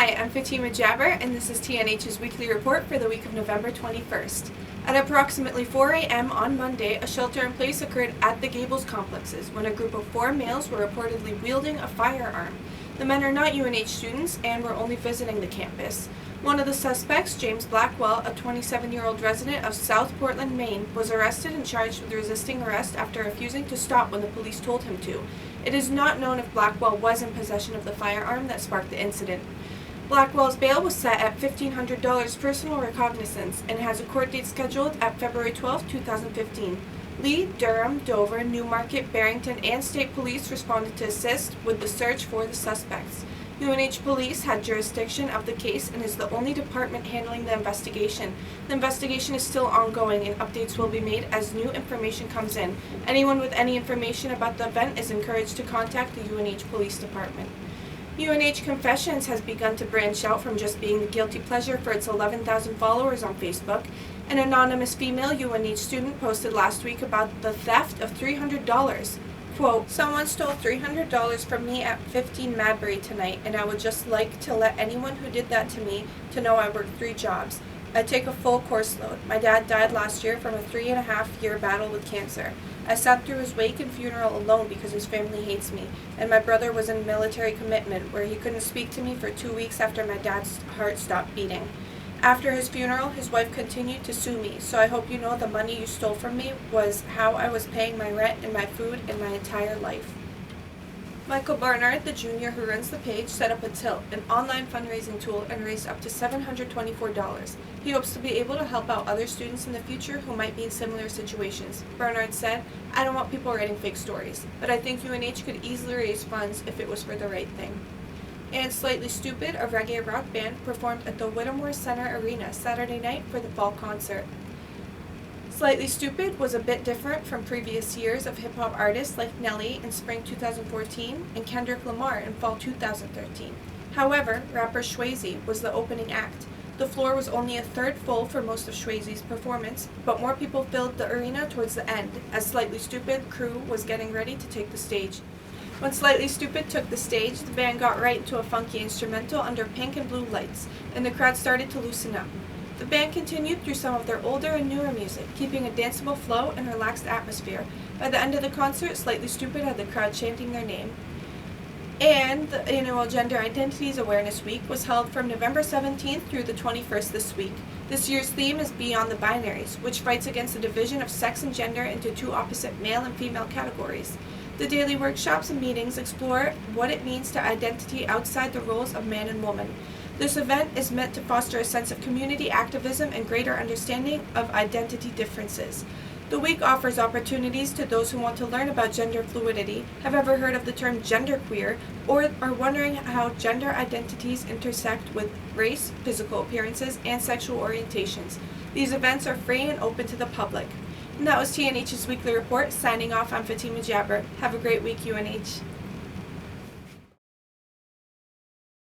Hi, I'm Fatima Jaber, and this is TNH's weekly report for the week of November 21st. At approximately 4 a.m. on Monday, a shelter-in-place occurred at the Gables complexes when a group of 4 males were reportedly wielding a firearm. The men are not UNH students and were only visiting the campus. One of the suspects, James Blackwell, a 27-year-old resident of South Portland, Maine, was arrested and charged with resisting arrest after refusing to stop when the police told him to. It is not known if Blackwell was in possession of the firearm that sparked the incident. Blackwell's bail was set at $1,500 personal recognizance and has a court date scheduled at February 12, 2015. Lee, Durham, Dover, Newmarket, Barrington, and state police responded to assist with the search for the suspects. UNH police had jurisdiction of the case and is the only department handling the investigation. The investigation is still ongoing and updates will be made as new information comes in. Anyone with any information about the event is encouraged to contact the UNH Police Department. UNH Confessions has begun to branch out from just being the guilty pleasure for its 11,000 followers on Facebook. An anonymous female UNH student posted last week about the theft of $300. Quote, "Someone stole $300 from me at 15 Madbury tonight, and I would just like to let anyone who did that to me to know I work 3 jobs. I take a full course load. My dad died last year from a 3.5-year battle with cancer. I sat through his wake and funeral alone because his family hates me, and my brother was in military commitment where he couldn't speak to me for 2 weeks after my dad's heart stopped beating. After his funeral, his wife continued to sue me, so I hope you know the money you stole from me was how I was paying my rent and my food in my entire life." Michael Barnard, the junior who runs the page, set up a Tilt, an online fundraising tool, and raised up to $724. He hopes to be able to help out other students in the future who might be in similar situations. Barnard said, "I don't want people writing fake stories, but I think UNH could easily raise funds if it was for the right thing." And Slightly Stoopid, a reggae rock band, performed at the Whittemore Center Arena Saturday night for the fall concert. Slightly Stoopid was a bit different from previous years of hip-hop artists like Nelly in spring 2014 and Kendrick Lamar in fall 2013. However, rapper Swayze was the opening act. The floor was only a third full for most of Swayze's performance, but more people filled the arena towards the end as Slightly Stoopid crew was getting ready to take the stage. When Slightly Stoopid took the stage, the band got right into a funky instrumental under pink and blue lights, and the crowd started to loosen up. The band continued through some of their older and newer music, keeping a danceable flow and relaxed atmosphere. By the end of the concert, Slightly Stoopid had the crowd chanting their name. And the annual Gender Identities Awareness Week was held from November 17th through the 21st this week. This year's theme is Beyond the Binaries, which fights against the division of sex and gender into 2 opposite male and female categories. The daily workshops and meetings explore what it means to identity outside the roles of man and woman. This event is meant to foster a sense of community activism and greater understanding of identity differences. The week offers opportunities to those who want to learn about gender fluidity, have ever heard of the term genderqueer, or are wondering how gender identities intersect with race, physical appearances, and sexual orientations. These events are free and open to the public. And that was TNH's weekly report. Signing off, I'm Fatima Jaber. Have a great week, UNH.